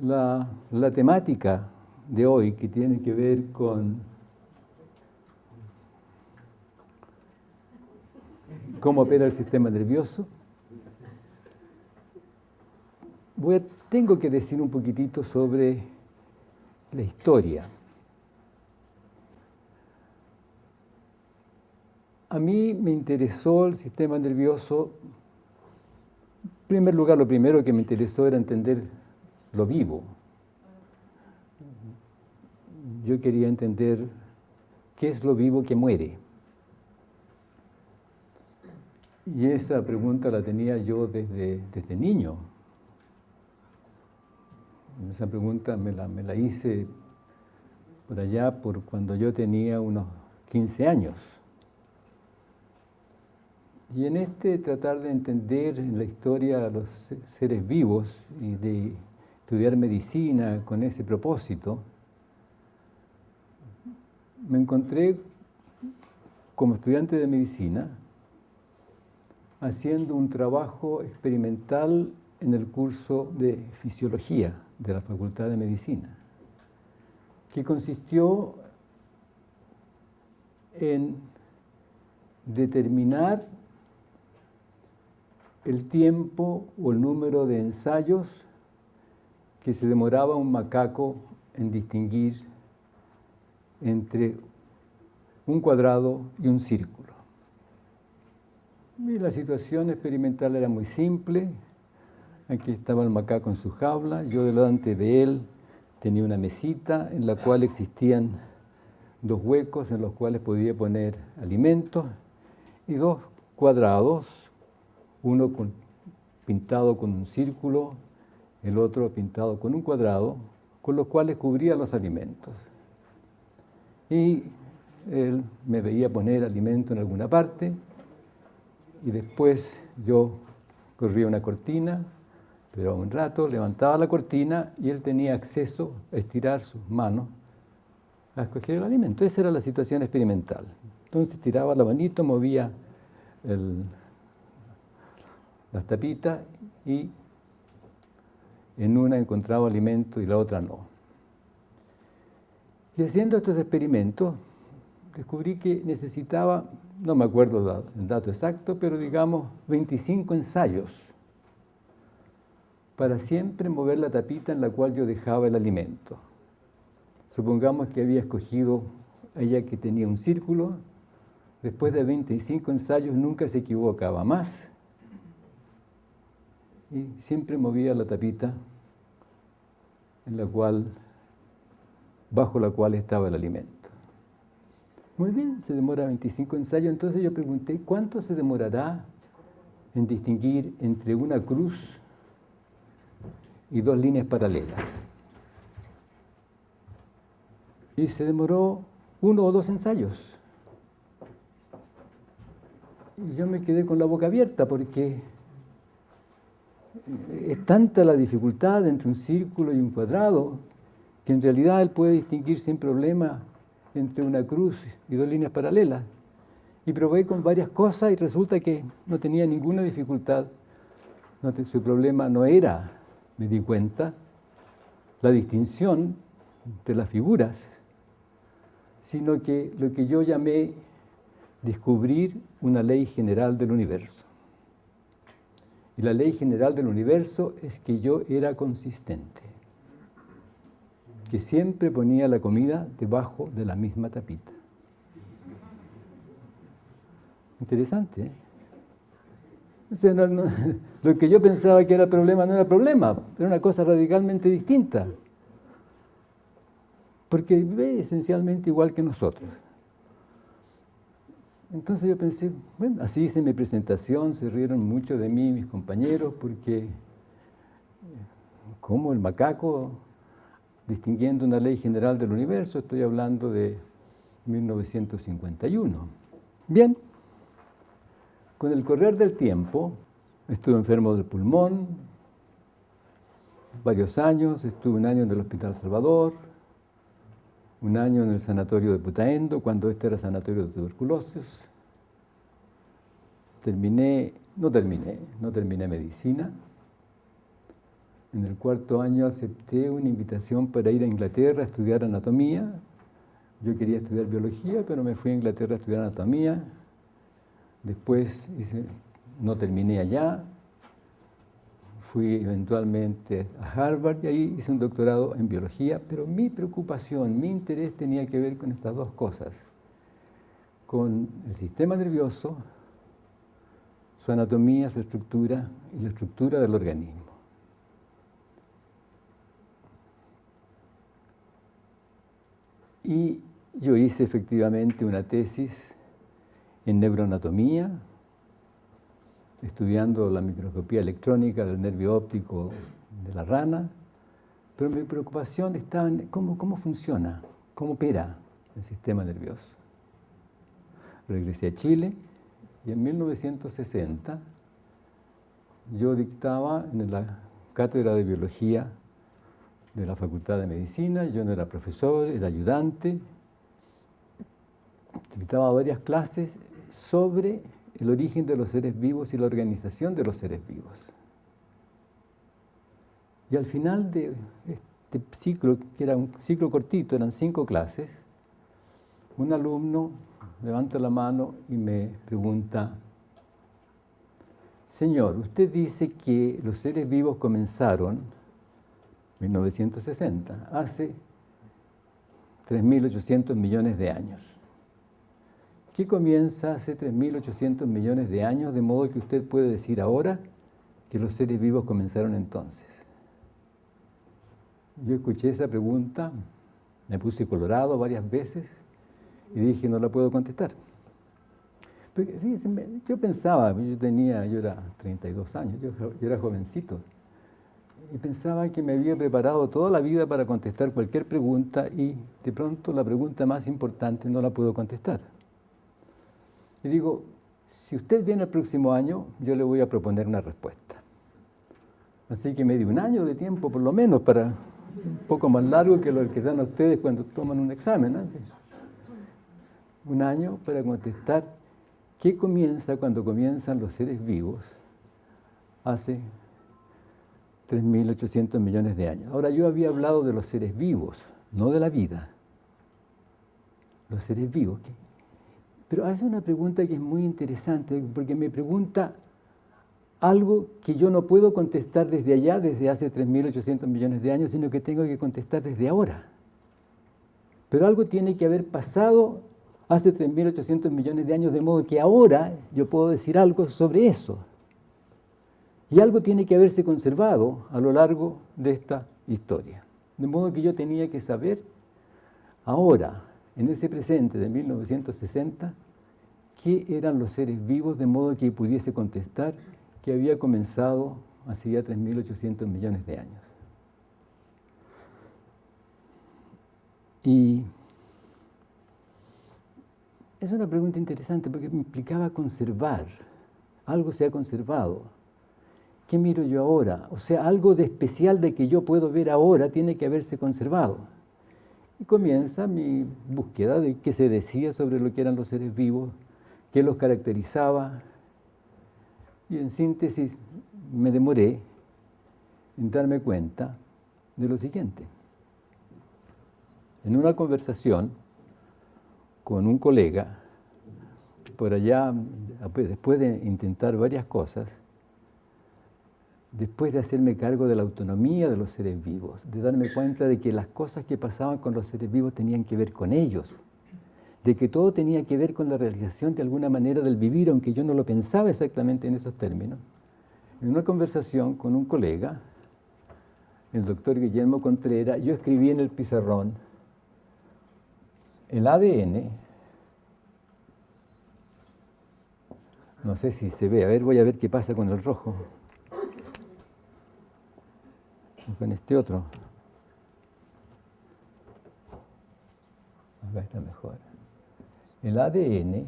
la temática de hoy, que tiene que ver con cómo opera el sistema nervioso, tengo que decir un poquitito sobre la historia. A mí me interesó el sistema nervioso. En primer lugar, lo primero que me interesó era entender lo vivo. Yo quería entender qué es lo vivo que muere. Y esa pregunta la tenía yo desde niño. Esa pregunta me la hice por allá, por cuando yo tenía unos 15 años. Y en tratar de entender en la historia a los seres vivos y de estudiar medicina con ese propósito, me encontré como estudiante de medicina haciendo un trabajo experimental en el curso de fisiología de la Facultad de Medicina, que consistió en determinar el tiempo o el número de ensayos que se demoraba un macaco en distinguir entre un cuadrado y un círculo. Y la situación experimental era muy simple. Aquí estaba el macaco en su jaula, yo delante de él tenía una mesita en la cual existían dos huecos en los cuales podía poner alimentos y dos cuadrados, uno pintado con un círculo, el otro pintado con un cuadrado, con los cuales cubría los alimentos. Y él me veía poner alimento en alguna parte y después yo corría una cortina, pero un rato levantaba la cortina y él tenía acceso a estirar sus manos a escoger el alimento. Esa era la situación experimental. Entonces tiraba la manito, movía las tapitas y en una encontraba alimento y la otra no. Y haciendo estos experimentos descubrí que necesitaba, no me acuerdo el dato exacto, pero digamos 25 ensayos para siempre mover la tapita en la cual yo dejaba el alimento. Supongamos que había escogido ella que tenía un círculo, después de 25 ensayos nunca se equivocaba más y siempre movía la tapita bajo la cual estaba el alimento. Muy bien, se demora 25 ensayos, entonces yo pregunté, ¿cuánto se demorará en distinguir entre una cruz y dos líneas paralelas? Y se demoró 1 o 2 ensayos. Y yo me quedé con la boca abierta porque es tanta la dificultad entre un círculo y un cuadrado que en realidad él puede distinguir sin problema entre una cruz y dos líneas paralelas. Y probé con varias cosas y resulta que no tenía ninguna dificultad. Su problema no era, me di cuenta, la distinción de las figuras, sino que lo que yo llamé descubrir una ley general del universo. Y la ley general del universo es que yo era consistente, que siempre ponía la comida debajo de la misma tapita. Interesante, ¿eh? O sea, lo que yo pensaba que era problema no era problema, era una cosa radicalmente distinta, porque ve esencialmente igual que nosotros. Entonces yo pensé, bueno, así hice mi presentación, se rieron mucho de mí mis compañeros, porque ¿cómo el macaco distinguiendo una ley general del universo? Estoy hablando de 1951. Bien, con el correr del tiempo, estuve enfermo del pulmón varios años, estuve 1 año en el Hospital Salvador, 1 año en el sanatorio de Putaendo, cuando este era sanatorio de tuberculosis. No terminé medicina. En el cuarto año acepté una invitación para ir a Inglaterra a estudiar anatomía. Yo quería estudiar biología, pero me fui a Inglaterra a estudiar anatomía. Después no terminé allá. Fui eventualmente a Harvard y ahí hice un doctorado en biología, pero mi preocupación, mi interés tenía que ver con estas dos cosas, con el sistema nervioso, su anatomía, su estructura y la estructura del organismo. Y yo hice efectivamente una tesis en neuroanatomía, estudiando la microscopía electrónica del nervio óptico de la rana, pero mi preocupación estaba en cómo funciona, cómo opera el sistema nervioso. Regresé a Chile y en 1960 yo dictaba en la cátedra de biología de la Facultad de Medicina. Yo no era profesor, era ayudante. Dictaba varias clases sobre el origen de los seres vivos y la organización de los seres vivos. Y al final de este ciclo, que era un ciclo cortito, eran 5 clases, un alumno levanta la mano y me pregunta: señor, usted dice que los seres vivos comenzaron en 1960, hace 3.800 millones de años. ¿Qué comienza hace 3.800 millones de años, de modo que usted puede decir ahora que los seres vivos comenzaron entonces? Yo escuché esa pregunta, me puse colorado varias veces y dije, no la puedo contestar. Pero, fíjense, yo pensaba, yo era 32 años, yo era jovencito, y pensaba que me había preparado toda la vida para contestar cualquier pregunta y de pronto la pregunta más importante no la puedo contestar. Y digo, si usted viene el próximo año, yo le voy a proponer una respuesta. Así que me di un año de tiempo, por lo menos, para un poco más largo que lo que dan a ustedes cuando toman un examen, ¿no? Un año para contestar qué comienza cuando comienzan los seres vivos hace 3.800 millones de años. Ahora, yo había hablado de los seres vivos, no de la vida. Los seres vivos. Pero hace una pregunta que es muy interesante, porque me pregunta algo que yo no puedo contestar desde allá, desde hace 3.800 millones de años, sino que tengo que contestar desde ahora. Pero algo tiene que haber pasado hace 3.800 millones de años, de modo que ahora yo puedo decir algo sobre eso. Y algo tiene que haberse conservado a lo largo de esta historia. De modo que yo tenía que saber ahora, en ese presente de 1960, qué eran los seres vivos, de modo que pudiese contestar que había comenzado hace ya 3.800 millones de años. Y es una pregunta interesante porque me implicaba conservar. Algo se ha conservado. ¿Qué miro yo ahora? O sea, algo de especial de que yo puedo ver ahora tiene que haberse conservado. Y comienza mi búsqueda de qué se decía sobre lo que eran los seres vivos, qué los caracterizaba. Y en síntesis me demoré en darme cuenta de lo siguiente. En una conversación con un colega, por allá, después de intentar varias cosas, después de hacerme cargo de la autonomía de los seres vivos, de darme cuenta de que las cosas que pasaban con los seres vivos tenían que ver con ellos, de que todo tenía que ver con la realización de alguna manera del vivir, aunque yo no lo pensaba exactamente en esos términos. En una conversación con un colega, el doctor Guillermo Contreras, yo escribí en el pizarrón: el ADN, no sé si se ve, a ver, voy a ver qué pasa con el rojo. Con este otro. Acá está mejor. El ADN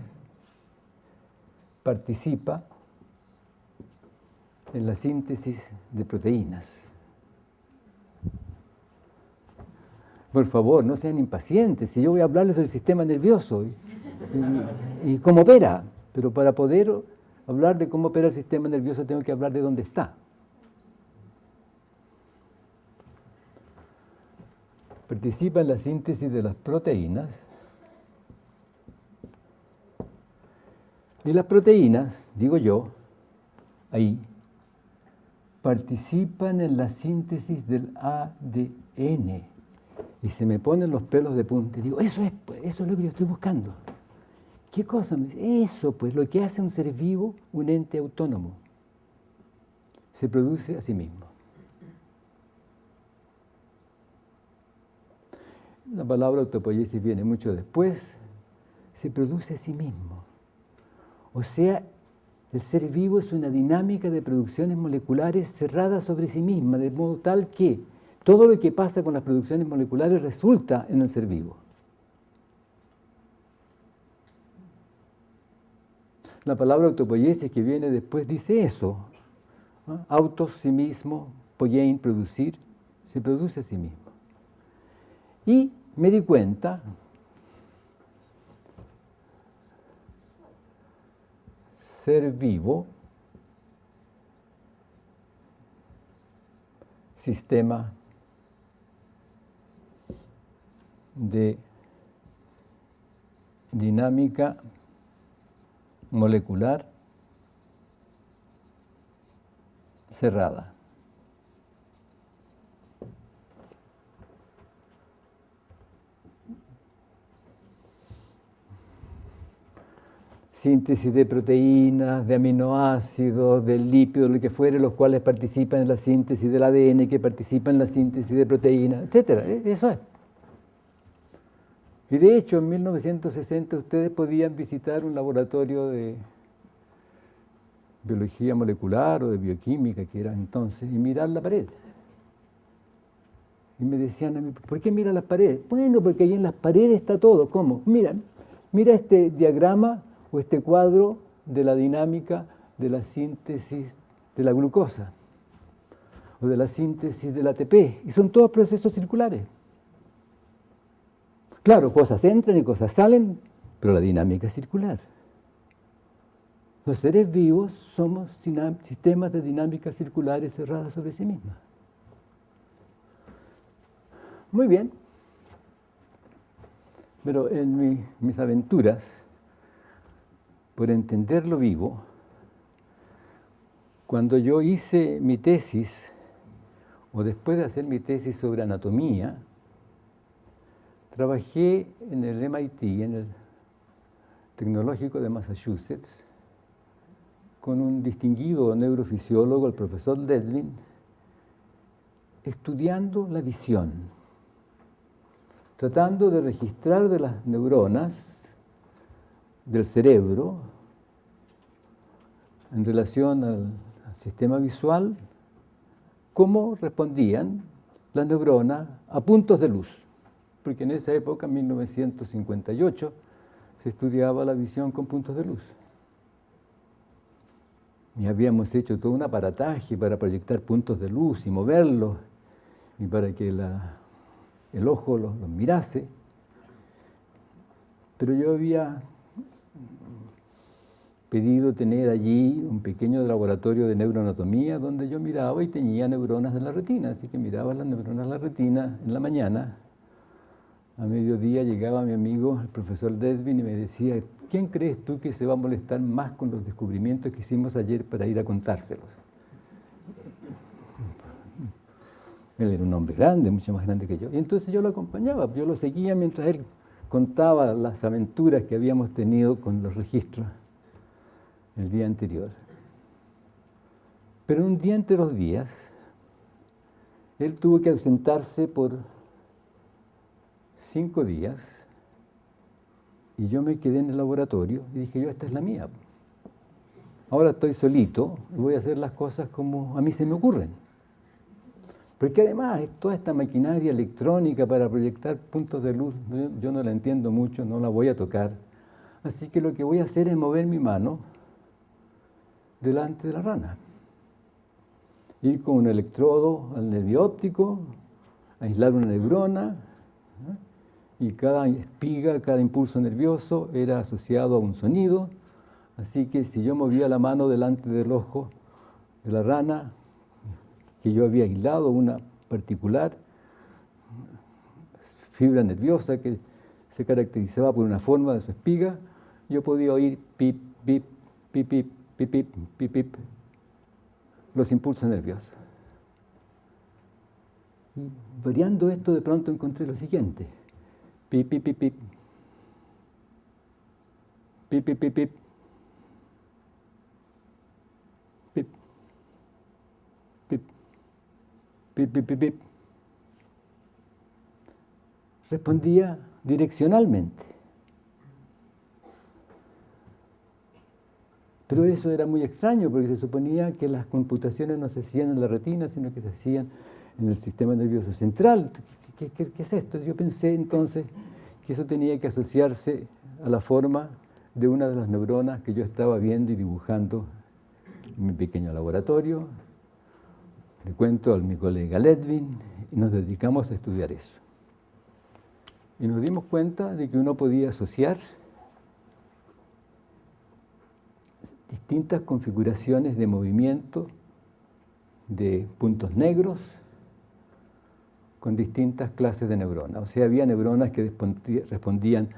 participa en la síntesis de proteínas. Por favor, no sean impacientes. Si yo voy a hablarles del sistema nervioso y cómo opera, pero para poder hablar de cómo opera el sistema nervioso tengo que hablar de dónde está. participa en la síntesis de las proteínas. Y las proteínas, digo yo, ahí, participan en la síntesis del ADN. Y se me ponen los pelos de punta. Y digo, eso es lo que yo estoy buscando. ¿Qué cosa? Eso, pues, lo que hace un ser vivo, un ente autónomo. Se produce a sí mismo. La palabra autopoiesis viene mucho después. Se produce a sí mismo. O sea, el ser vivo es una dinámica de producciones moleculares cerrada sobre sí misma, de modo tal que todo lo que pasa con las producciones moleculares resulta en el ser vivo. La palabra autopoiesis que viene después dice eso. ¿No? Autos, sí mismo, poiein, producir, se produce a sí mismo. Y me di cuenta, ser vivo, sistema de dinámica molecular cerrada. Síntesis de proteínas, de aminoácidos, de lípidos, lo que fuere, los cuales participan en la síntesis del ADN, que participan en la síntesis de proteínas, etc. Eso es. Y de hecho, en 1960 ustedes podían visitar un laboratorio de biología molecular o de bioquímica, que era entonces, y mirar la pared. Y me decían a mí, ¿por qué mira las paredes? Bueno, porque ahí en las paredes está todo. ¿Cómo? Mira este diagrama o este cuadro de la dinámica de la síntesis de la glucosa o de la síntesis del ATP. Y son todos procesos circulares. Claro, cosas entran y cosas salen, pero la dinámica es circular. Los seres vivos somos sistemas de dinámica circulares cerradas sobre sí mismas. Muy bien. Pero en mis aventuras, por entender lo vivo, cuando yo hice mi tesis, o después de hacer mi tesis sobre anatomía, trabajé en el MIT, en el Tecnológico de Massachusetts, con un distinguido neurofisiólogo, el profesor Ledwin, estudiando la visión, tratando de registrar de las neuronas del cerebro en relación al sistema visual, cómo respondían las neuronas a puntos de luz. Porque en esa época, en 1958, se estudiaba la visión con puntos de luz. Y habíamos hecho todo un aparataje para proyectar puntos de luz y moverlos, y para que el ojo los mirase. Pero yo había pedido tener allí un pequeño laboratorio de neuroanatomía donde yo miraba y tenía neuronas de la retina, así que miraba las neuronas de la retina en la mañana. A mediodía llegaba mi amigo, el profesor Ledwin, y me decía, ¿quién crees tú que se va a molestar más con los descubrimientos que hicimos ayer para ir a contárselos? Él era un hombre grande, mucho más grande que yo. Y entonces yo lo acompañaba, yo lo seguía mientras él contaba las aventuras que habíamos tenido con los registros el día anterior. Pero un día entre los días, él tuvo que ausentarse por 5 días y yo me quedé en el laboratorio y dije, esta es la mía. Ahora estoy solito y voy a hacer las cosas como a mí se me ocurren. Porque además toda esta maquinaria electrónica para proyectar puntos de luz, yo no la entiendo mucho, no la voy a tocar. Así que lo que voy a hacer es mover mi mano delante de la rana. Ir con un electrodo al nervio óptico, aislar una neurona, y cada espiga, cada impulso nervioso era asociado a un sonido. Así que si yo movía la mano delante del ojo de la rana, que yo había aislado una particular, fibra nerviosa que se caracterizaba por una forma de su espiga, yo podía oír pip, pip, pip, pip, pip, pip, pip, pip, los impulsos nerviosos. Y variando esto, de pronto encontré lo siguiente: pip, pip, pip, pip, pip, pip, pip, pip, pip, pip, pip, pip, pip, pip. Respondía direccionalmente. Pero eso era muy extraño porque se suponía que las computaciones no se hacían en la retina, sino que se hacían en el sistema nervioso central. ¿Qué es esto? Yo pensé entonces que eso tenía que asociarse a la forma de una de las neuronas que yo estaba viendo y dibujando en mi pequeño laboratorio. Le cuento a mi colega Ledvin y nos dedicamos a estudiar eso. Y nos dimos cuenta de que uno podía asociar distintas configuraciones de movimiento de puntos negros con distintas clases de neuronas. O sea, había neuronas que respondían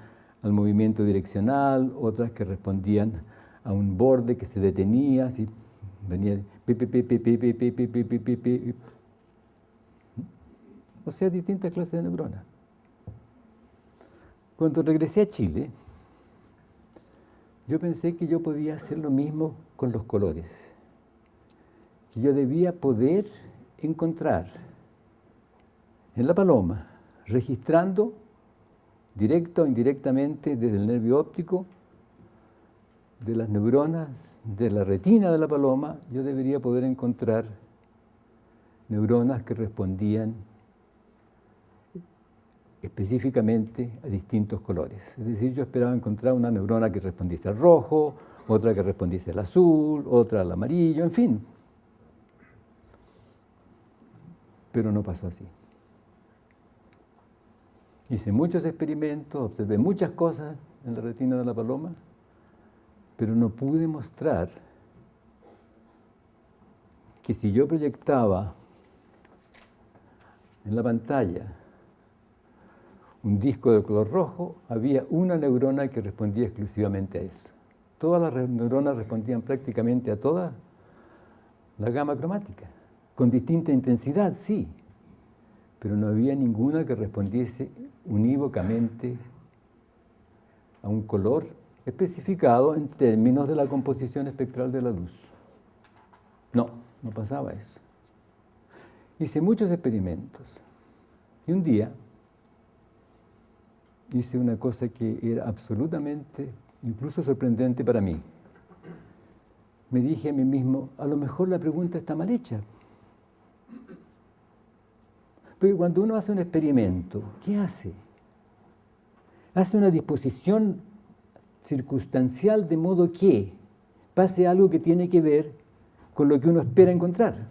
al movimiento direccional, otras que respondían a un borde que se detenía, así venía pi, pi, pi, pi, pi, pi, pi, pi, pi, pi, pi, pi. O sea, distintas clases de neuronas. Cuando regresé a Chile, yo pensé que yo podía hacer lo mismo con los colores, que yo debía poder encontrar en la paloma, registrando directa o indirectamente desde el nervio óptico de las neuronas de la retina de la paloma, yo debería poder encontrar neuronas que respondían específicamente a distintos colores. Es decir, yo esperaba encontrar una neurona que respondiese al rojo, otra que respondiese al azul, otra al amarillo, en fin. Pero no pasó así. Hice muchos experimentos, observé muchas cosas en la retina de la paloma, pero no pude mostrar que si yo proyectaba en la pantalla un disco de color rojo, había una neurona que respondía exclusivamente a eso. Todas las neuronas respondían prácticamente a toda la gama cromática, con distinta intensidad, sí, pero no había ninguna que respondiese unívocamente a un color especificado en términos de la composición espectral de la luz. No pasaba eso. Hice muchos experimentos y un día hice una cosa que era absolutamente, incluso sorprendente para mí. Me dije a mí mismo, a lo mejor la pregunta está mal hecha. Porque cuando uno hace un experimento, ¿qué hace? Hace una disposición circunstancial de modo que pase algo que tiene que ver con lo que uno espera encontrar.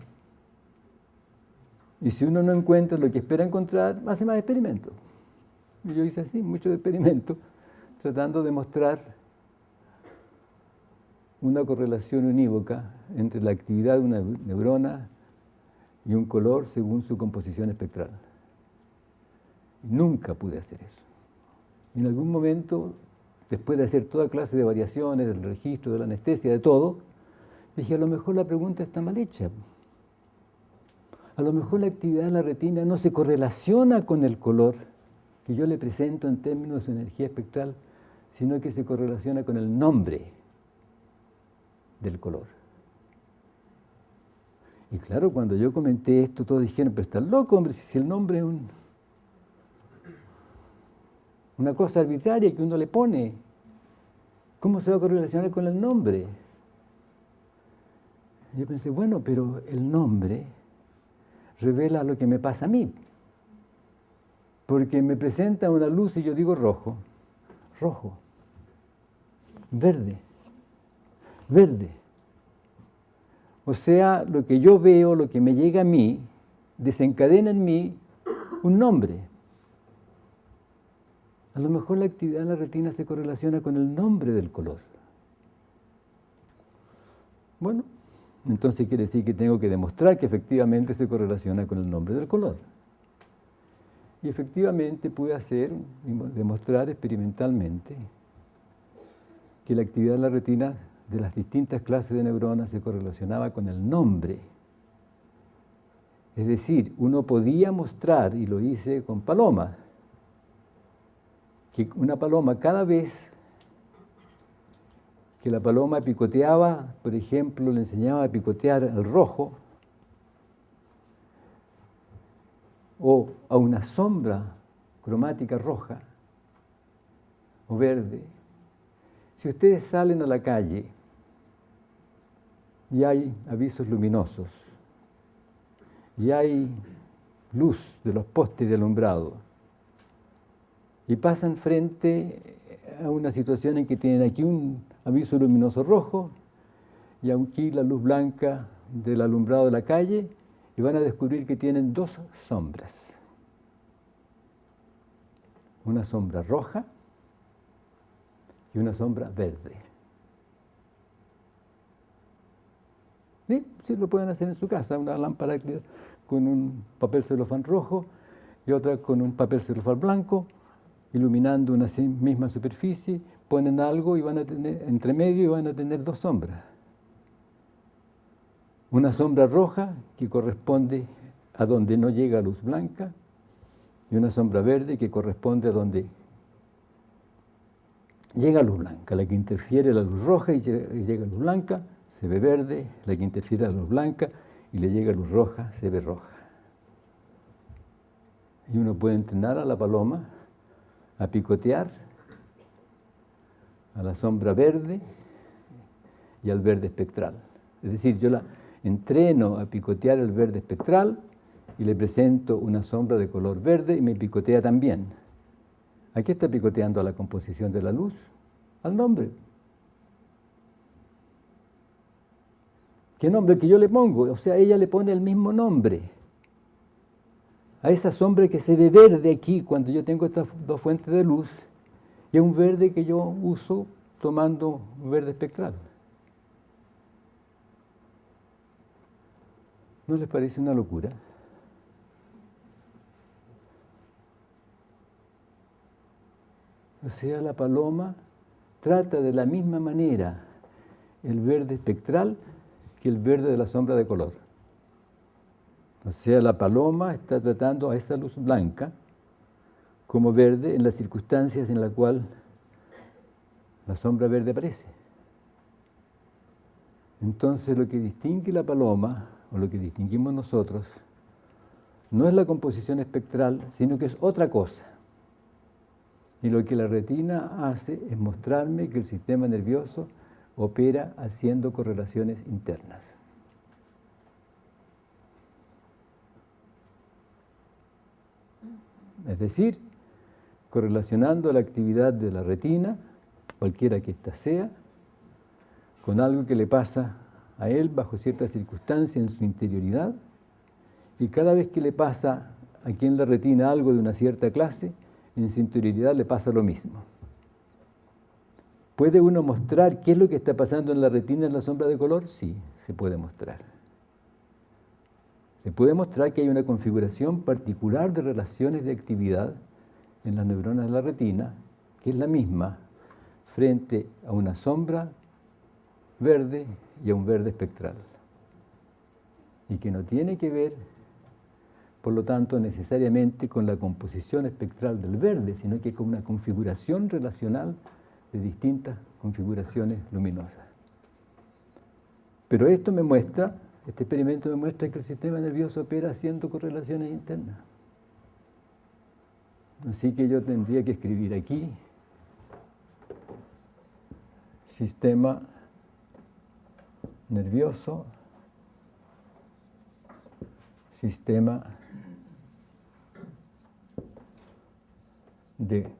Y si uno no encuentra lo que espera encontrar, hace más experimentos. Y yo hice así, muchos experimentos, tratando de mostrar una correlación unívoca entre la actividad de una neurona y un color según su composición espectral. Nunca pude hacer eso. En algún momento, después de hacer toda clase de variaciones, del registro, de la anestesia, de todo, dije, a lo mejor la pregunta está mal hecha. A lo mejor la actividad de la retina no se correlaciona con el color que yo le presento en términos de su energía espectral, sino que se correlaciona con el nombre del color. Y claro, cuando yo comenté esto, todos dijeron, pero estás loco, hombre, si el nombre es una cosa arbitraria que uno le pone, ¿cómo se va a correlacionar con el nombre? Yo pensé, bueno, pero el nombre revela lo que me pasa a mí. Porque me presenta una luz y yo digo rojo, rojo, verde, verde. O sea, lo que yo veo, lo que me llega a mí, desencadena en mí un nombre. A lo mejor la actividad de la retina se correlaciona con el nombre del color. Bueno, entonces quiere decir que tengo que demostrar que efectivamente se correlaciona con el nombre del color. Y efectivamente pude hacer y demostrar experimentalmente que la actividad de la retina de las distintas clases de neuronas se correlacionaba con el nombre. Es decir, uno podía mostrar, y lo hice con palomas, que una paloma cada vez que la paloma picoteaba, por ejemplo, le enseñaba a picotear el rojo, o a una sombra cromática roja o verde. Si ustedes salen a la calle y hay avisos luminosos y hay luz de los postes de alumbrado y pasan frente a una situación en que tienen aquí un aviso luminoso rojo y aquí la luz blanca del alumbrado de la calle, y van a descubrir que tienen dos sombras. Una sombra roja y una sombra verde. ¿Sí? Sí, lo pueden hacer en su casa, una lámpara con un papel celofán rojo y otra con un papel celofán blanco, iluminando una misma superficie, ponen algo y van a tener, entre medio, y van a tener dos sombras. Una sombra roja que corresponde a donde no llega luz blanca y una sombra verde que corresponde a donde llega luz blanca. La que interfiere la luz roja y llega luz blanca se ve verde, la que interfiere la luz blanca y le llega luz roja se ve roja. Y uno puede entrenar a la paloma a picotear a la sombra verde y al verde espectral. Es decir, yo la entreno a picotear el verde espectral y le presento una sombra de color verde y me picotea también. ¿A qué está picoteando? A la composición de la luz, al nombre. ¿Qué nombre que yo le pongo? O sea, ella le pone el mismo nombre a esa sombra que se ve verde aquí cuando yo tengo estas dos fuentes de luz y a un verde que yo uso tomando verde espectral. ¿No les parece una locura? O sea, la paloma trata de la misma manera el verde espectral que el verde de la sombra de color. O sea, la paloma está tratando a esa luz blanca como verde en las circunstancias en las cuales la sombra verde aparece. Entonces, lo que distingue la paloma, o lo que distinguimos nosotros, no es la composición espectral, sino que es otra cosa. Y lo que la retina hace es mostrarme que el sistema nervioso opera haciendo correlaciones internas. Es decir, correlacionando la actividad de la retina, cualquiera que ésta sea, con algo que le pasa a él bajo ciertas circunstancias en su interioridad, y cada vez que le pasa aquí en la retina algo de una cierta clase, en su interioridad le pasa lo mismo. ¿Puede uno mostrar qué es lo que está pasando en la retina en la sombra de color? Sí, se puede mostrar. Se puede mostrar que hay una configuración particular de relaciones de actividad en las neuronas de la retina, que es la misma frente a una sombra verde y a un verde espectral. Y que no tiene que ver, por lo tanto, necesariamente con la composición espectral del verde, sino que con una configuración relacional de distintas configuraciones luminosas. Pero esto me muestra, este experimento me muestra que el sistema nervioso opera haciendo correlaciones internas. Así que yo tendría que escribir aquí sistema nervioso, sistema de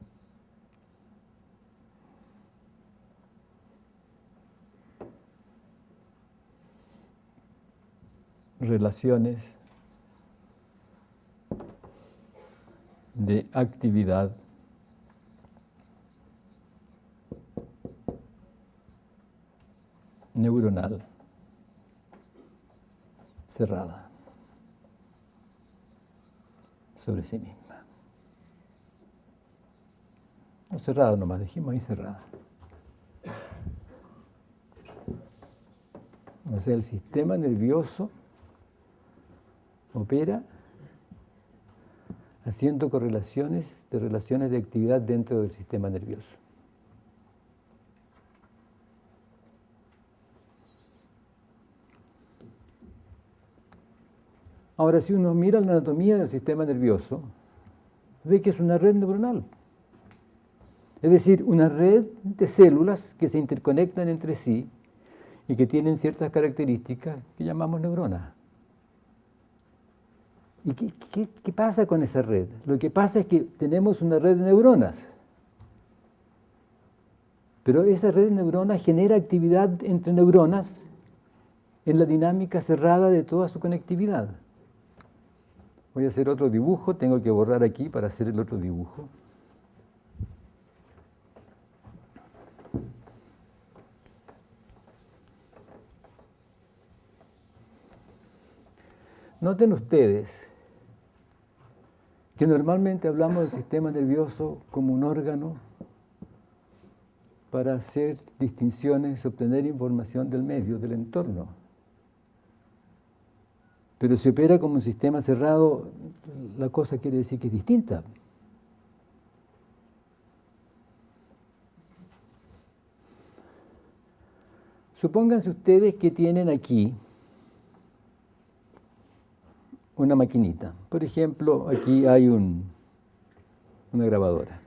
relaciones de actividad neuronal cerrada sobre sí misma. No, cerrada nomás, dejemos ahí cerrada. O sea, el sistema nervioso opera haciendo correlaciones de relaciones de actividad dentro del sistema nervioso. Ahora, si uno mira la anatomía del sistema nervioso, ve que es una red neuronal. Es decir, una red de células que se interconectan entre sí y que tienen ciertas características que llamamos neuronas. ¿Y qué pasa con esa red? Lo que pasa es que tenemos una red de neuronas, pero esa red de neuronas genera actividad entre neuronas en la dinámica cerrada de toda su conectividad. Voy a hacer otro dibujo, tengo que borrar aquí para hacer el otro dibujo. Noten ustedes que normalmente hablamos del sistema nervioso como un órgano para hacer distinciones, obtener información del medio, del entorno. Pero si opera como un sistema cerrado, la cosa quiere decir que es distinta. Supónganse ustedes que tienen aquí una maquinita. Por ejemplo, aquí hay una grabadora.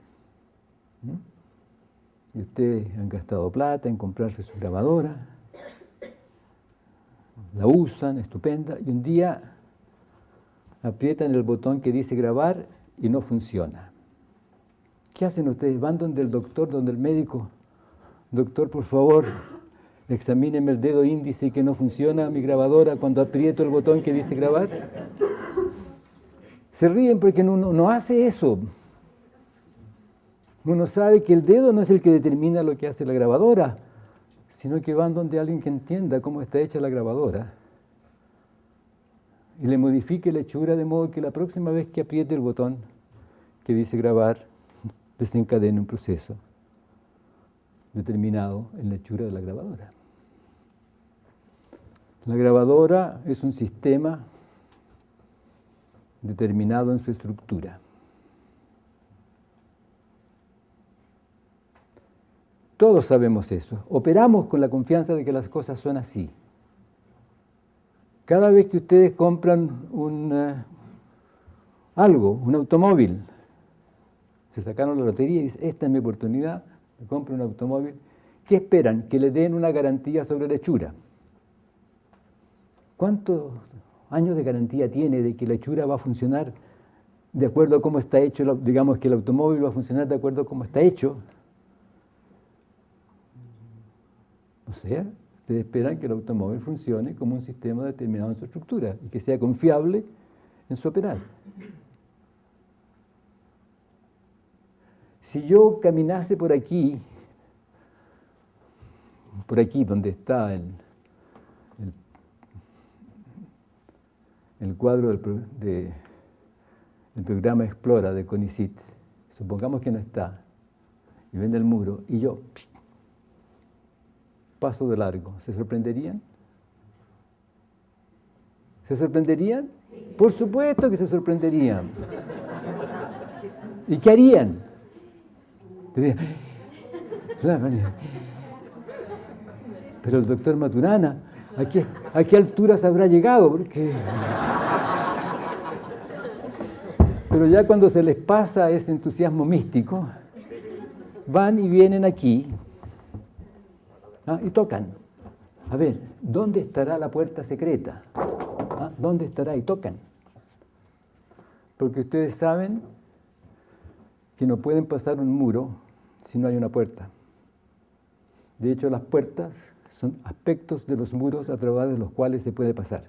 Y ustedes han gastado plata en comprarse su grabadora, la usan, estupenda, y un día aprietan el botón que dice grabar y no funciona. ¿Qué hacen ustedes? Van donde el doctor, donde el médico. Doctor, por favor, examíneme el dedo índice que no funciona mi grabadora cuando aprieto el botón que dice grabar. Se ríen porque uno no hace eso. Uno sabe que el dedo no es el que determina lo que hace la grabadora, sino que van donde alguien que entienda cómo está hecha la grabadora y le modifique la hechura de modo que la próxima vez que apriete el botón que dice grabar, desencadene un proceso determinado en la hechura de la grabadora. La grabadora es un sistema determinado en su estructura. Todos sabemos eso. Operamos con la confianza de que las cosas son así. Cada vez que ustedes compran un automóvil, se sacaron la lotería y dicen, esta es mi oportunidad, me compro un automóvil, ¿qué esperan? Que le den una garantía sobre la hechura. ¿Cuántos años de garantía tiene de que la hechura va a funcionar de acuerdo a cómo está hecho? Digamos que el automóvil va a funcionar de acuerdo a cómo está hecho. O sea, ustedes esperan que el automóvil funcione como un sistema determinado en su estructura y que sea confiable en su operar. Si yo caminase por aquí donde está el cuadro del programa Explora de CONICYT, supongamos que no está, y ven el muro, y yo paso de largo, ¿se sorprenderían? ¿Se sorprenderían? Sí. Por supuesto que se sorprenderían. ¿Y qué harían? Dirían, claro, pero el doctor Maturana, ¿a qué alturas habrá llegado? Porque... Pero ya cuando se les pasa ese entusiasmo místico, van y vienen aquí y tocan. A ver, ¿dónde estará la puerta secreta? ¿Dónde estará? Y tocan. Porque ustedes saben que no pueden pasar un muro si no hay una puerta. De hecho, las puertas son aspectos de los muros a través de los cuales se puede pasar,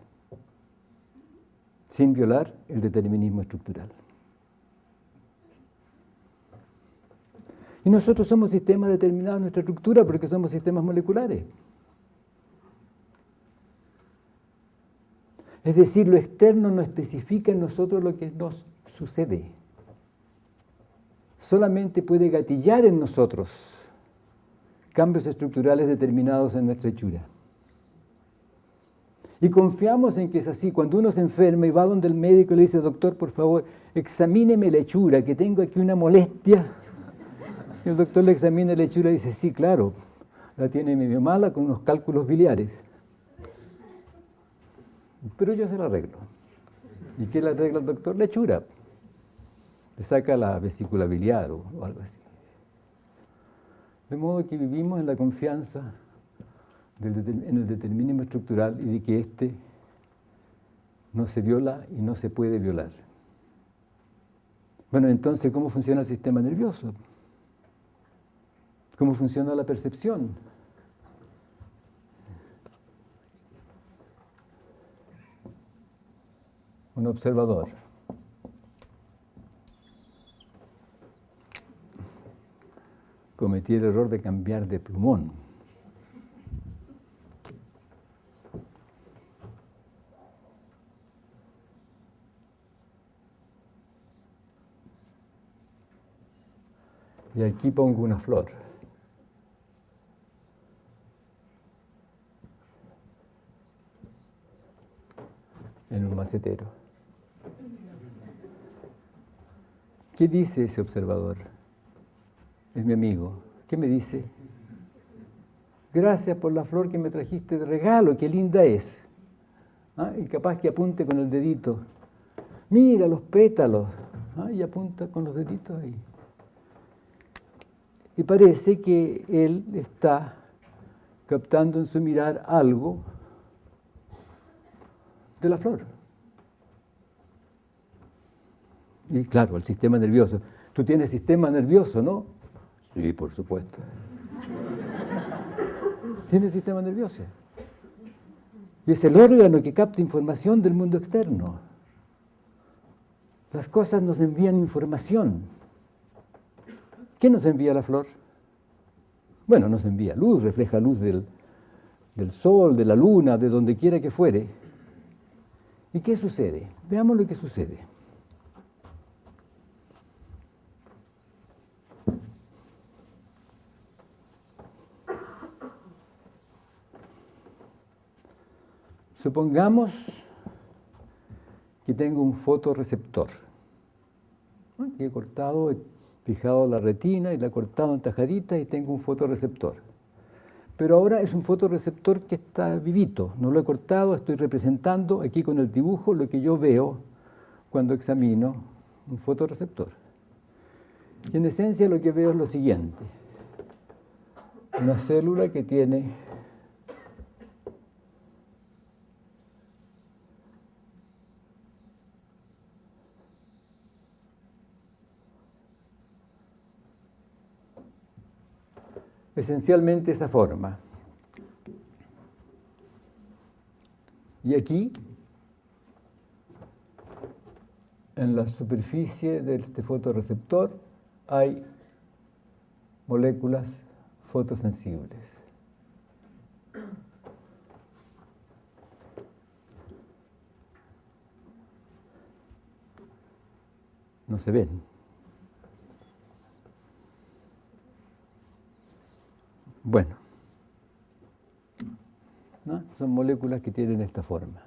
sin violar el determinismo estructural. Y nosotros somos sistemas determinados en nuestra estructura porque somos sistemas moleculares. Es decir, lo externo no especifica en nosotros lo que nos sucede. solamente puede gatillar en nosotros cambios estructurales determinados en nuestra hechura. Y confiamos en que es así. Cuando uno se enferma y va donde el médico y le dice, doctor, por favor, examíneme la hechura, que tengo aquí una molestia. Y el doctor le examina la hechura y dice, sí, claro, la tiene medio mala con unos cálculos biliares. Pero yo se la arreglo. ¿Y qué le arregla el doctor? La hechura. Le saca la vesícula biliar o algo así. De modo que vivimos en la confianza en el determinismo estructural y de que éste no se viola y no se puede violar. Bueno, entonces, ¿cómo funciona el sistema nervioso? ¿Cómo funciona la percepción? Un observador. Cometí el error de cambiar de plumón. Y aquí pongo una flor. En un macetero. ¿Qué dice ese observador? Es mi amigo. ¿Qué me dice? Gracias por la flor que me trajiste de regalo, qué linda es. Y capaz que apunte con el dedito. Mira los pétalos. Y apunta con los deditos ahí. Y parece que él está captando en su mirar algo de la flor. Y claro, el sistema nervioso. Tú tienes sistema nervioso, ¿no? Sí, por supuesto. Tienes sistema nervioso. Y es el órgano que capta información del mundo externo. Las cosas nos envían información. ¿Qué nos envía la flor? Bueno, nos envía luz, refleja luz del sol, de la luna, de donde quiera que fuere. ¿Y qué sucede? Veamos lo que sucede. Supongamos que tengo un fotorreceptor. Que he cortado, he fijado la retina y la he cortado en tajaditas y tengo un fotorreceptor. Pero ahora es un fotorreceptor que está vivito, no lo he cortado, estoy representando aquí con el dibujo lo que yo veo cuando examino un fotorreceptor. Y en esencia lo que veo es lo siguiente. Una célula que tiene esencialmente esa forma. Y aquí, en la superficie de este fotorreceptor, hay moléculas fotosensibles. No se ven. Bueno, ¿no? Son moléculas que tienen esta forma.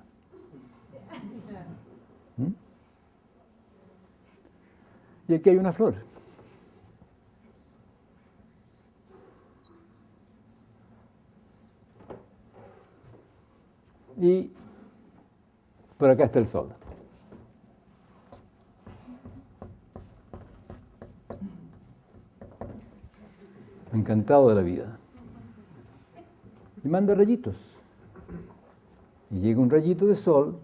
¿Mm? Y aquí hay una flor. Y por acá está el sol. Encantado de la vida. Y manda rayitos. Y llega un rayito de sol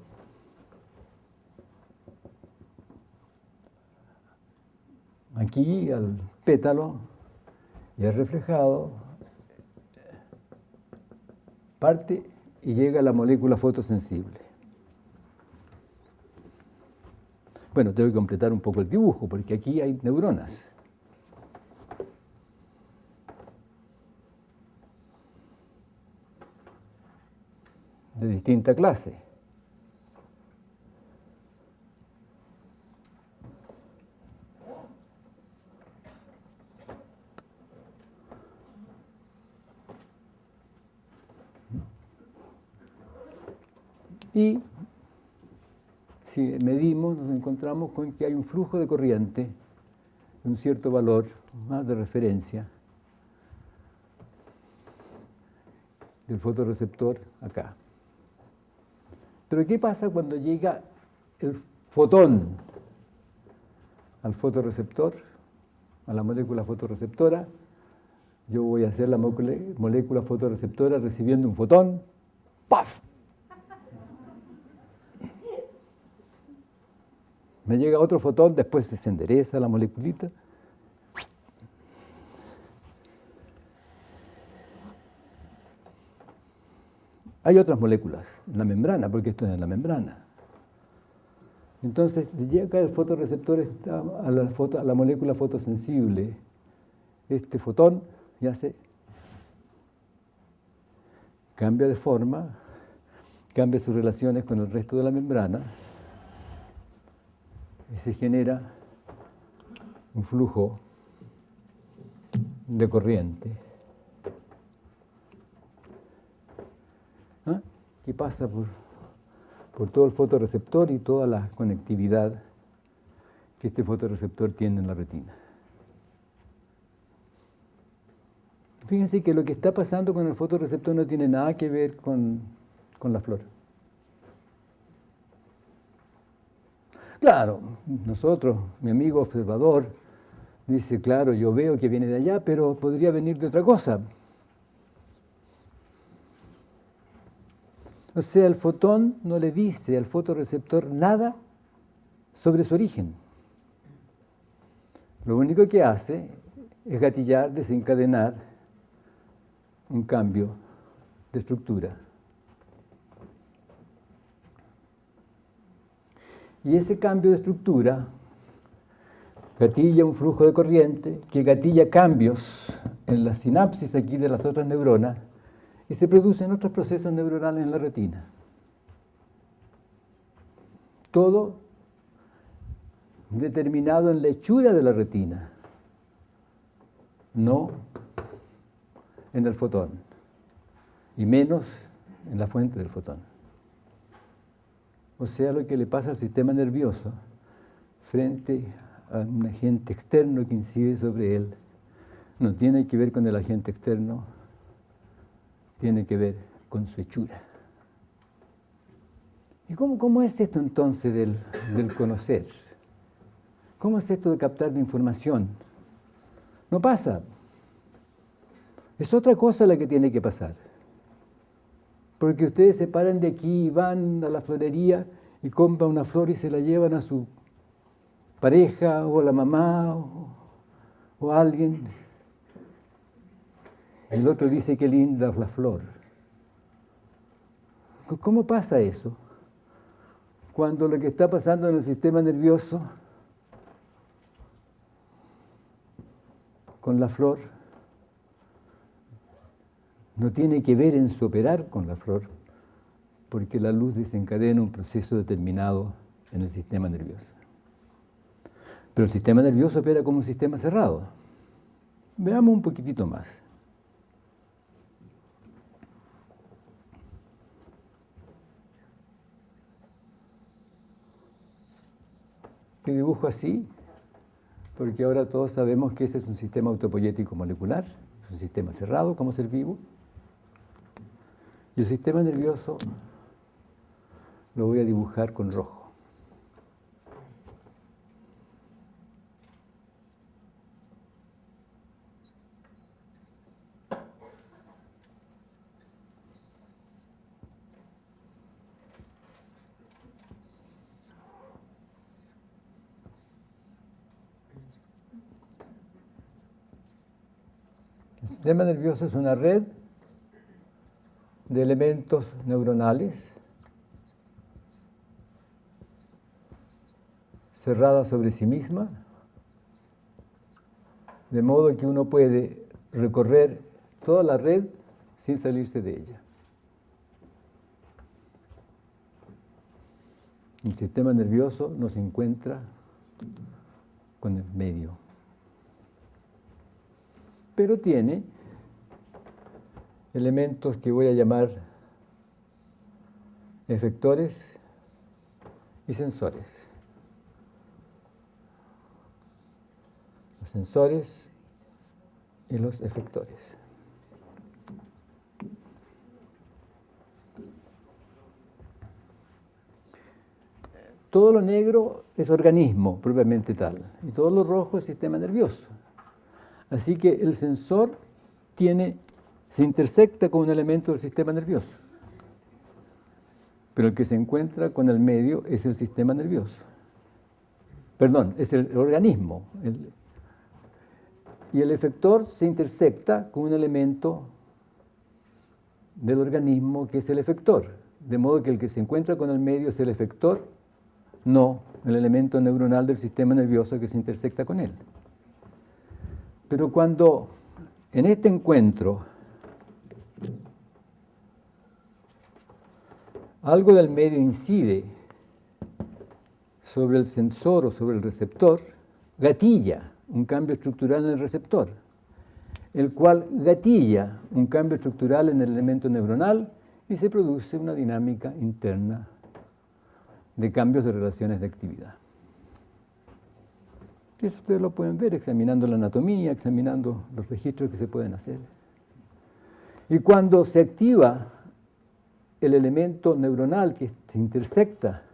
aquí al pétalo y es reflejado, parte y llega a la molécula fotosensible. Bueno, tengo que completar un poco el dibujo porque aquí hay neuronas. De distinta clase. Y si medimos, nos encontramos con que hay un flujo de corriente de un cierto valor de referencia del fotorreceptor acá. Pero ¿qué pasa cuando llega el fotón al fotorreceptor, a la molécula fotorreceptora? Yo voy a hacer la molécula fotorreceptora recibiendo un fotón. ¡Paf! Me llega otro fotón, después se endereza la moleculita. Hay otras moléculas en la membrana, porque esto es en la membrana. Entonces, llega el fotorreceptor a la molécula fotosensible. Este fotón ya se cambia de forma, cambia sus relaciones con el resto de la membrana y se genera un flujo de corriente. Que pasa por todo el fotorreceptor y toda la conectividad que este fotorreceptor tiene en la retina. Fíjense que lo que está pasando con el fotorreceptor no tiene nada que ver con la flor. Claro, nosotros, mi amigo observador, dice, claro, yo veo que viene de allá, pero podría venir de otra cosa. O sea, el fotón no le dice al fotorreceptor nada sobre su origen. Lo único que hace es gatillar, desencadenar un cambio de estructura. Y ese cambio de estructura gatilla un flujo de corriente que gatilla cambios en la sinapsis aquí de las otras neuronas y se producen otros procesos neuronales en la retina. Todo determinado en la hechura de la retina, no en el fotón, y menos en la fuente del fotón. O sea, lo que le pasa al sistema nervioso frente a un agente externo que incide sobre él no tiene que ver con el agente externo, tiene que ver con su hechura. ¿Y cómo es esto entonces del conocer? ¿Cómo es esto de captar de información? No pasa. Es otra cosa la que tiene que pasar. Porque ustedes se paran de aquí y van a la florería y compran una flor y se la llevan a su pareja o a la mamá o a alguien. El otro dice qué linda es la flor. ¿Cómo pasa eso? Cuando lo que está pasando en el sistema nervioso con la flor no tiene que ver en su operar con la flor, porque la luz desencadena un proceso determinado en el sistema nervioso. Pero el sistema nervioso opera como un sistema cerrado. Veamos un poquitito más. Que dibujo así, porque ahora todos sabemos que ese es un sistema autopoyético molecular, es un sistema cerrado como ser vivo. Y el sistema nervioso lo voy a dibujar con rojo. El sistema nervioso es una red de elementos neuronales cerrada sobre sí misma, de modo que uno puede recorrer toda la red sin salirse de ella. El sistema nervioso no se encuentra con el medio, pero tiene elementos que voy a llamar efectores y sensores. Los sensores y los efectores. Todo lo negro es organismo propiamente tal, y todo lo rojo es sistema nervioso. Así que el sensor se intersecta con un elemento del sistema nervioso, pero el que se encuentra con el medio es el sistema nervioso. Perdón, es el organismo. Y el efector se intersecta con un elemento del organismo que es el efector, de modo que el que se encuentra con el medio es el efector, no el elemento neuronal del sistema nervioso que se intersecta con él. Pero cuando en este encuentro algo del medio incide sobre el sensor o sobre el receptor, gatilla un cambio estructural en el receptor, el cual gatilla un cambio estructural en el elemento neuronal y se produce una dinámica interna de cambios de relaciones de actividad. Eso ustedes lo pueden ver examinando la anatomía, examinando los registros que se pueden hacer. Y cuando se activa el elemento neuronal que se intersecta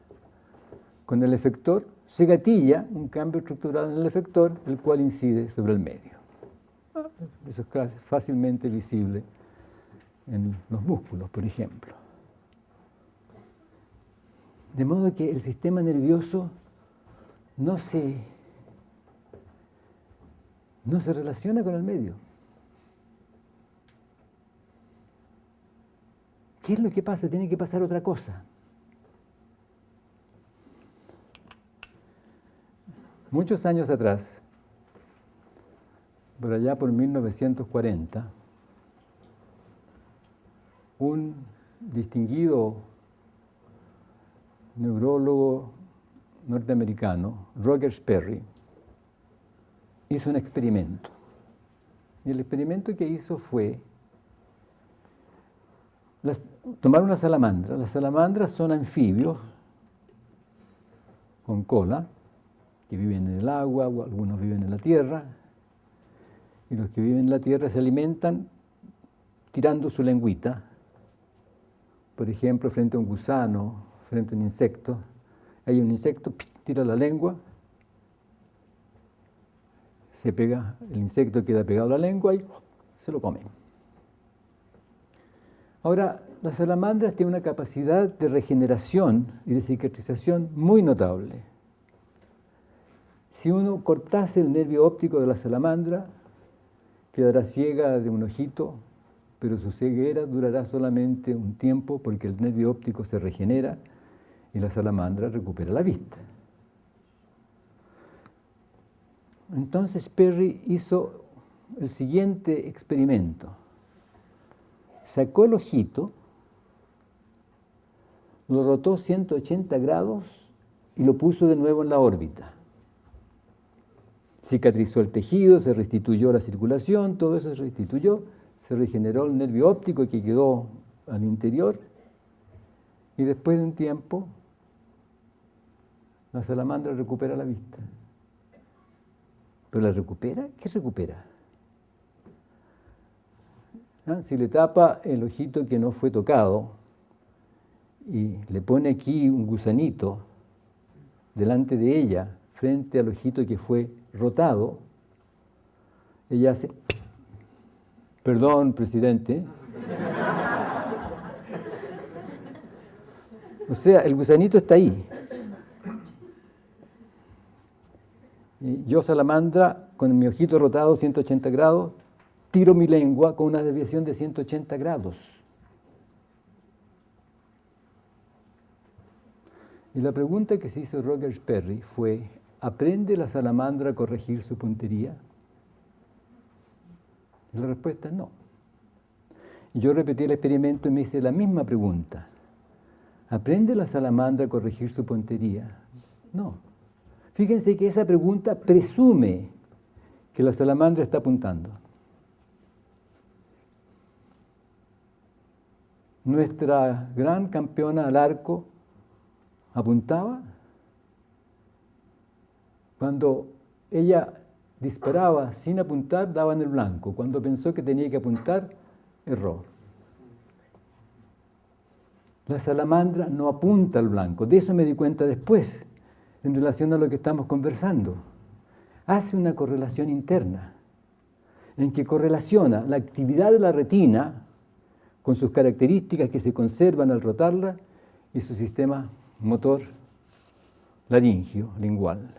con el efector, se gatilla un cambio estructural en el efector, el cual incide sobre el medio. Eso es fácilmente visible en los músculos, por ejemplo. De modo que el sistema nervioso no se relaciona con el medio. ¿Qué es lo que pasa? Tiene que pasar otra cosa. Muchos años atrás, por allá por 1940, un distinguido neurólogo norteamericano, Roger Sperry, hizo un experimento. Y el experimento que hizo fue tomar una salamandra. Las salamandras son anfibios con cola, que viven en el agua, o algunos viven en la tierra, y los que viven en la tierra se alimentan tirando su lengüita, por ejemplo, frente a un gusano, frente a un insecto. Hay un insecto, tira la lengua, se pega, el insecto queda pegado a la lengua y se lo comen. Ahora, las salamandras tienen una capacidad de regeneración y de cicatrización muy notable. Si uno cortase el nervio óptico de la salamandra, quedará ciega de un ojito, pero su ceguera durará solamente un tiempo porque el nervio óptico se regenera y la salamandra recupera la vista. Entonces Perry hizo el siguiente experimento. Sacó el ojito, lo rotó 180 grados y lo puso de nuevo en la órbita. Cicatrizó el tejido, se restituyó la circulación, todo eso se restituyó, se regeneró el nervio óptico que quedó al interior y después de un tiempo la salamandra recupera la vista. ¿Pero la recupera? ¿Qué recupera? Si le tapa el ojito que no fue tocado y le pone aquí un gusanito delante de ella, frente al ojito que fue rotado, ella hace, perdón, presidente. O sea, el gusanito está ahí. Y yo, salamandra, con mi ojito rotado 180 grados, tiro mi lengua con una desviación de 180 grados. Y la pregunta que se hizo Roger Sperry fue, ¿aprende la salamandra a corregir su puntería? Y la respuesta es no. Y yo repetí el experimento y me hice la misma pregunta. ¿Aprende la salamandra a corregir su puntería? No. Fíjense que esa pregunta presume que la salamandra está apuntando. nuestra gran campeona al arco apuntaba. Cuando ella disparaba sin apuntar, daba en el blanco. Cuando pensó que tenía que apuntar, erró. La salamandra no apunta al blanco. De eso me di cuenta después, en relación a lo que estamos conversando. Hace una correlación interna, en que correlaciona la actividad de la retina con sus características que se conservan al rotarla y su sistema motor laringio, lingual.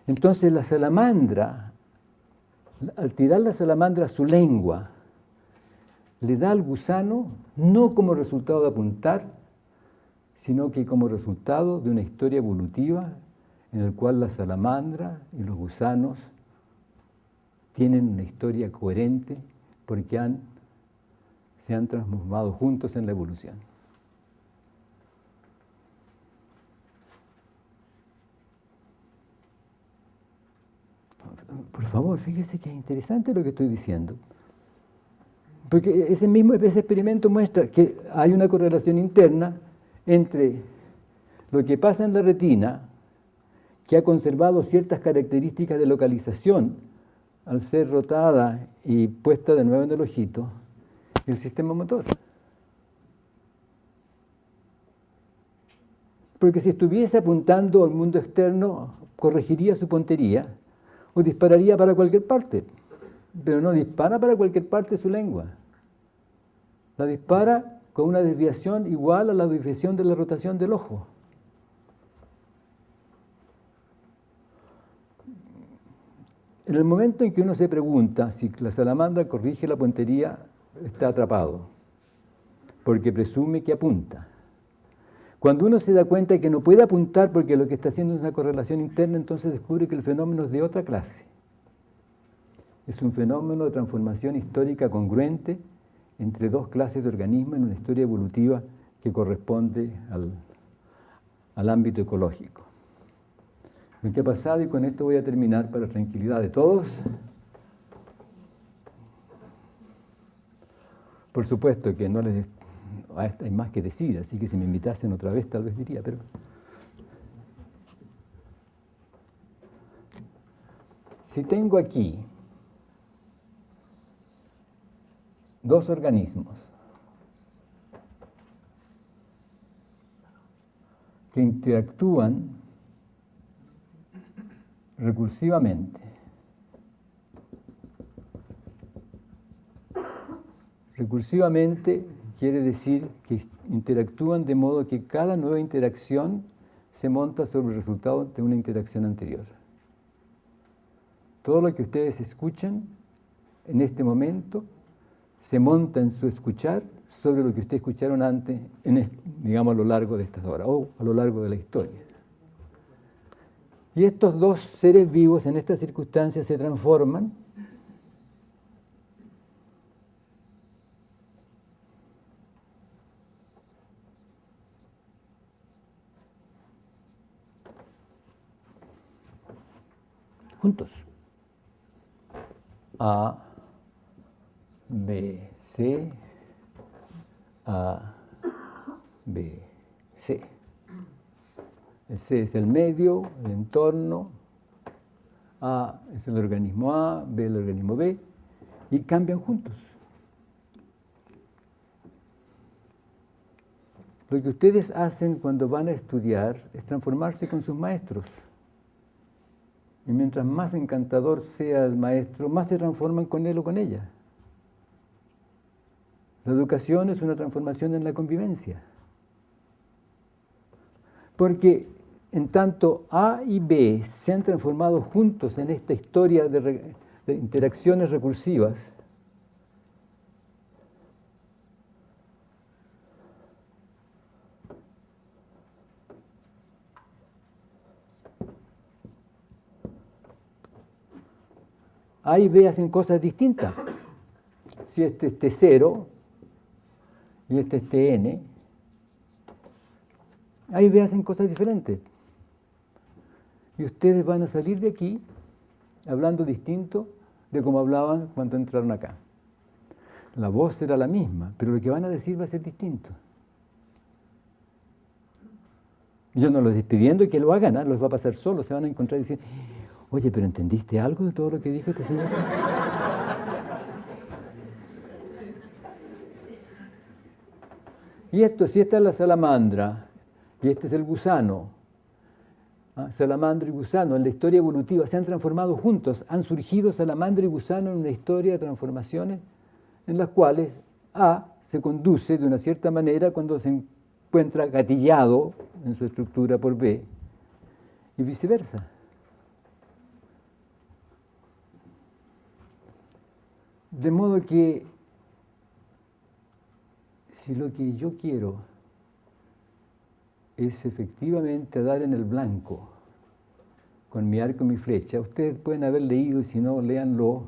Entonces la salamandra, al tirar la salamandra su lengua, le da al gusano no como resultado de apuntar, sino que como resultado de una historia evolutiva en la cual la salamandra y los gusanos tienen una historia coherente porque se han transformado juntos en la evolución. Por favor, fíjese que es interesante lo que estoy diciendo. Porque ese experimento muestra que hay una correlación interna entre lo que pasa en la retina, que ha conservado ciertas características de localización al ser rotada y puesta de nuevo en el ojito, y el sistema motor. Porque si estuviese apuntando al mundo externo, corregiría su puntería o dispararía para cualquier parte, pero no dispara para cualquier parte su lengua. La dispara con una desviación igual a la desviación de la rotación del ojo. En el momento en que uno se pregunta si la salamandra corrige la puntería, está atrapado, porque presume que apunta. Cuando uno se da cuenta de que no puede apuntar porque lo que está haciendo es una correlación interna, entonces descubre que el fenómeno es de otra clase. Es un fenómeno de transformación histórica congruente entre dos clases de organismos en una historia evolutiva que corresponde al ámbito ecológico. Lo que ha pasado, y con esto voy a terminar para la tranquilidad de todos. Por supuesto que no les hay más que decir, así que si me invitasen otra vez tal vez diría, pero si tengo aquí dos organismos que interactúan recursivamente. Recursivamente quiere decir que interactúan de modo que cada nueva interacción se monta sobre el resultado de una interacción anterior. Todo lo que ustedes escuchan en este momento se monta en su escuchar sobre lo que ustedes escucharon antes, digamos a lo largo de estas horas o a lo largo de la historia. Y estos dos seres vivos en estas circunstancias se transforman juntos. A, B, C, A, B, C. El C es el medio, el entorno, A es el organismo A, B el organismo B, y cambian juntos. Lo que ustedes hacen cuando van a estudiar es transformarse con sus maestros. Y mientras más encantador sea el maestro, más se transforman con él o con ella. La educación es una transformación en la convivencia. Porque en tanto A y B se han transformado juntos en esta historia de interacciones recursivas, A y B hacen cosas distintas. Si este es T0 y este es Tn, A y B hacen cosas diferentes. Y ustedes van a salir de aquí hablando distinto de como hablaban cuando entraron acá. La voz será la misma, pero lo que van a decir va a ser distinto. Yo no los estoy pidiendo que lo hagan, ¿no? Los va a pasar solos, se van a encontrar y decir, oye, pero ¿entendiste algo de todo lo que dijo este señor? Y esto, si esta es la salamandra y este es el gusano, salamandra y gusano en la historia evolutiva se han transformado juntos, han surgido salamandra y gusano en una historia de transformaciones en las cuales A se conduce de una cierta manera cuando se encuentra gatillado en su estructura por B y viceversa. De modo que si lo que yo quiero es efectivamente dar en el blanco con mi arco y mi flecha, ustedes pueden haber leído, y si no, léanlo,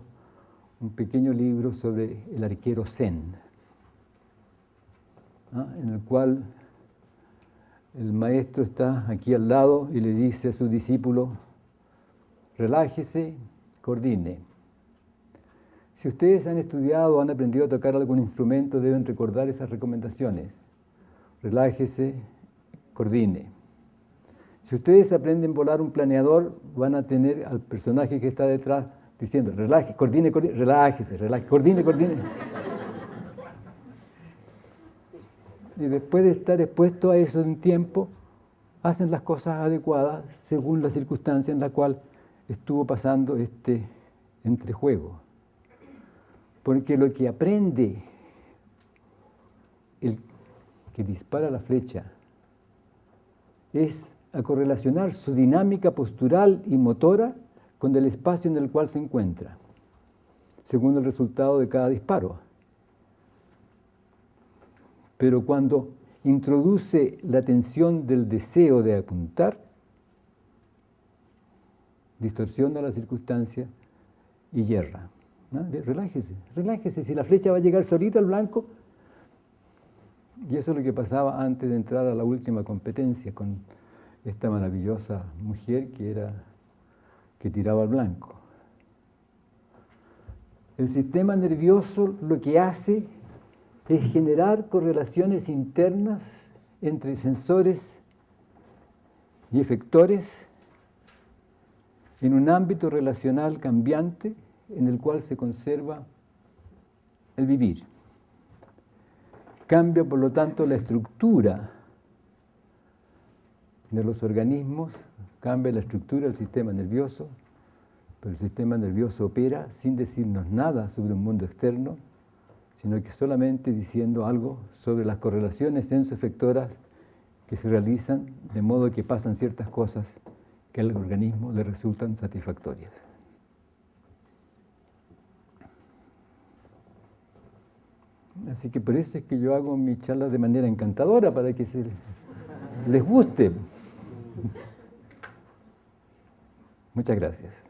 un pequeño libro sobre el arquero Zen, en el cual el maestro está aquí al lado y le dice a su discípulo, relájese, coordine. Si ustedes han estudiado o han aprendido a tocar algún instrumento, deben recordar esas recomendaciones. Relájese, coordine. Si ustedes aprenden a volar un planeador, van a tener al personaje que está detrás diciendo, relájese, coordine, relájese, coordine. Y después de estar expuesto a eso un tiempo, hacen las cosas adecuadas según la circunstancia en la cual estuvo pasando este entrejuego. Porque lo que aprende el que dispara la flecha es a correlacionar su dinámica postural y motora con el espacio en el cual se encuentra, según el resultado de cada disparo. Pero cuando introduce la tensión del deseo de apuntar, distorsiona la circunstancia y yerra. ¿No? Relájese, si la flecha va a llegar solita al blanco. Y eso es lo que pasaba antes de entrar a la última competencia con esta maravillosa mujer que tiraba al blanco. El sistema nervioso lo que hace es generar correlaciones internas entre sensores y efectores en un ámbito relacional cambiante en el cual se conserva el vivir. Cambia, por lo tanto, la estructura de los organismos, cambia la estructura del sistema nervioso, pero el sistema nervioso opera sin decirnos nada sobre un mundo externo, sino que solamente diciendo algo sobre las correlaciones sensoefectoras que se realizan, de modo que pasan ciertas cosas que al organismo le resultan satisfactorias. Así que por eso es que yo hago mi charla de manera encantadora, para que les guste. Muchas gracias.